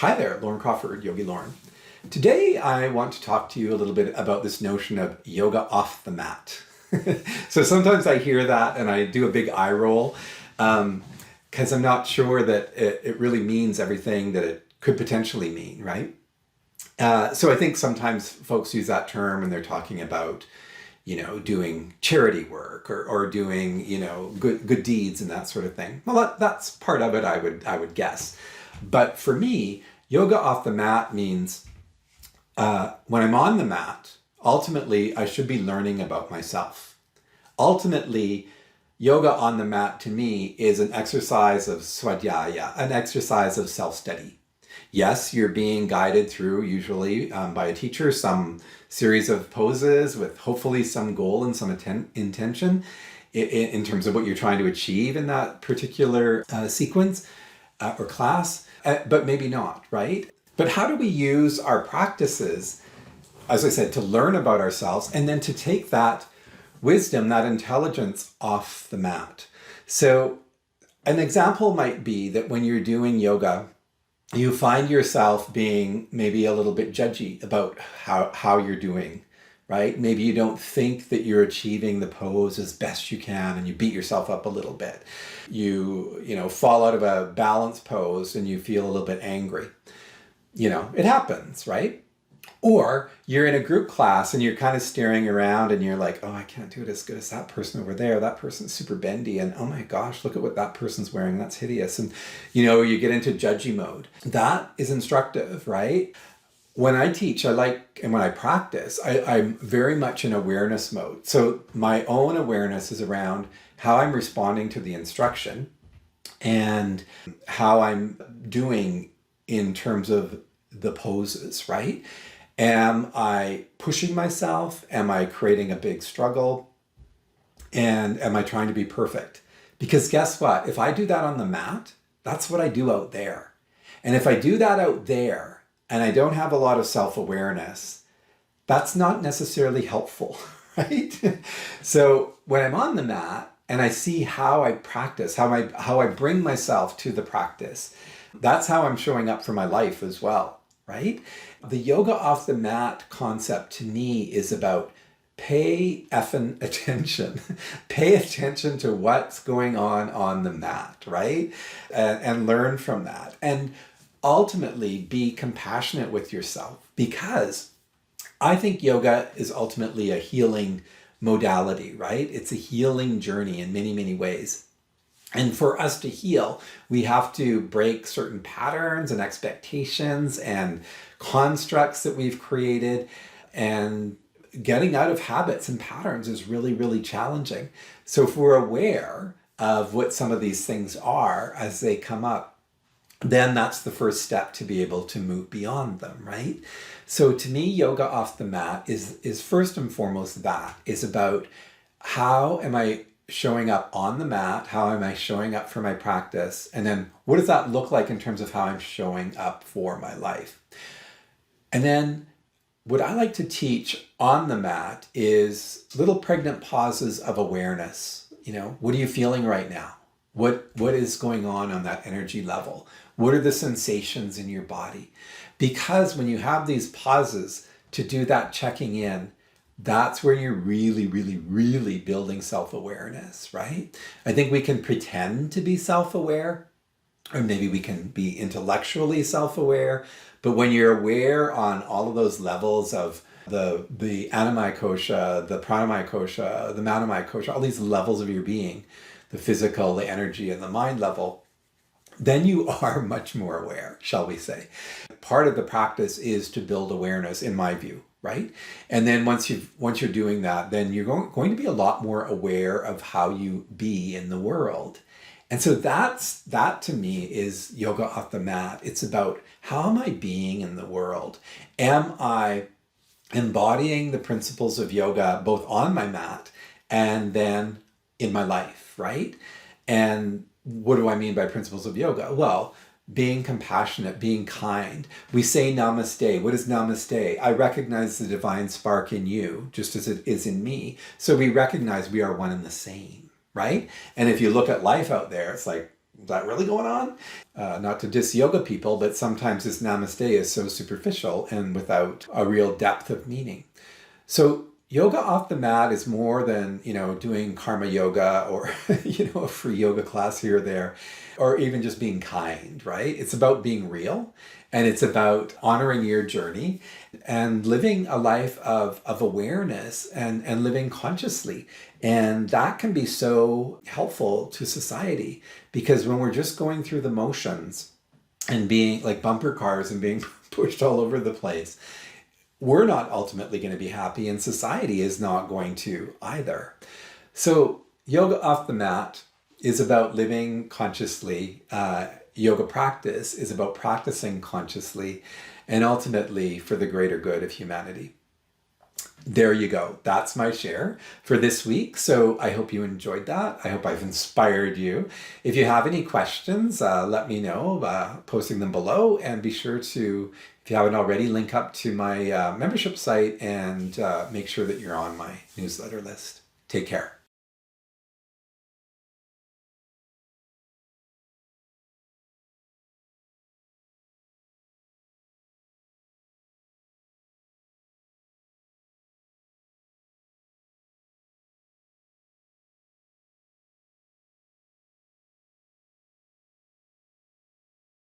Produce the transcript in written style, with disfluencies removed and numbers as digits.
Hi there, Lauren Crawford, YogiLoren. Today I want to talk to you a little bit about this notion of yoga off the mat. So sometimes I hear that and I do a big eye roll because I'm not sure that it really means everything that it could potentially mean, right? So I think sometimes folks use that term and they're talking about, doing charity work or doing, good deeds and that sort of thing. Well, that's part of it, I would guess. But for me, yoga off the mat means when I'm on the mat, ultimately, I should be learning about myself. Ultimately, yoga on the mat to me is an exercise of Svadhyaya, an exercise of self-study. Yes, you're being guided through, usually by a teacher, some series of poses with hopefully some goal and some intention in terms of what you're trying to achieve in that particular sequence or class, but maybe not, right? But how do we use our practices, as I said, to learn about ourselves and then to take that wisdom, that intelligence off the mat? So an example might be that when you're doing yoga, you find yourself being maybe a little bit judgy about how you're doing, right? Maybe you don't think that you're achieving the pose as best you can and you beat yourself up a little bit. You fall out of a balance pose and you feel a little bit angry. It happens, right? Or you're in a group class and you're kind of staring around and you're like, oh, I can't do it as good as that person over there. That person's super bendy. And oh my gosh, look at what that person's wearing. That's hideous. And, you get into judgy mode. That is instructive, right? When I teach, and when I practice, I'm very much in awareness mode. So my own awareness is around how I'm responding to the instruction and how I'm doing in terms of the poses, right? Am I pushing myself? Am I creating a big struggle? And am I trying to be perfect? Because guess what? If I do that on the mat, that's what I do out there. And if I do that out there and I don't have a lot of self-awareness, that's not necessarily helpful, right? So when I'm on the mat and I see how I practice, how I bring myself to the practice, that's how I'm showing up for my life as well, right? The yoga off the mat concept to me is about pay effing attention. Pay attention to what's going on the mat, right? And learn from that. And ultimately be compassionate with yourself, because I think yoga is ultimately a healing modality, right? It's a healing journey in many, many ways. And for us to heal, we have to break certain patterns and expectations and constructs that we've created. And getting out of habits and patterns is really, really challenging. So if we're aware of what some of these things are as they come up, then that's the first step to be able to move beyond them, right? So to me, yoga off the mat is first and foremost that, is about how am I showing up on the mat? How am I showing up for my practice? And then what does that look like in terms of how I'm showing up for my life? And then what I like to teach on the mat is little pregnant pauses of awareness. What are you feeling right now? What is going on that energy level? What are the sensations in your body? Because when you have these pauses to do that checking in, that's where you're really, really, really building self-awareness, right? I think we can pretend to be self-aware, or maybe we can be intellectually self-aware, but when you're aware on all of those levels of the Annamaya Kosha, the Pranamaya Kosha, the Manamaya Kosha, all these levels of your being, the physical, the energy, and the mind level, then you are much more aware, shall we say. Part of the practice is to build awareness, in my view, right? And then once you're doing that, then you're going to be a lot more aware of how you be in the world. And so that to me is yoga off the mat. It's about how am I being in the world? Am I embodying the principles of yoga both on my mat and then in my life, right? And what do I mean by principles of yoga? Well, being compassionate, being kind. We say namaste. What is namaste? I recognize the divine spark in you, just as it is in me. So we recognize we are one and the same, right? And if you look at life out there, it's like, is that really going on? Not to diss yoga people, but sometimes this namaste is so superficial and without a real depth of meaning. So yoga off the mat is more than, doing karma yoga or, a free yoga class here or there, or even just being kind, right? It's about being real, and it's about honoring your journey and living a life of awareness and living consciously. And that can be so helpful to society, because when we're just going through the motions and being like bumper cars and being pushed all over the place, we're not ultimately going to be happy, and society is not going to either. So yoga off the mat is about living consciously. Yoga practice is about practicing consciously, and ultimately for the greater good of humanity. There you go. That's my share for this week. So I hope you enjoyed that. I hope I've inspired you. If you have any questions, let me know, posting them below, and be sure to, if you haven't already, link up to my membership site and make sure that you're on my newsletter list. Take care.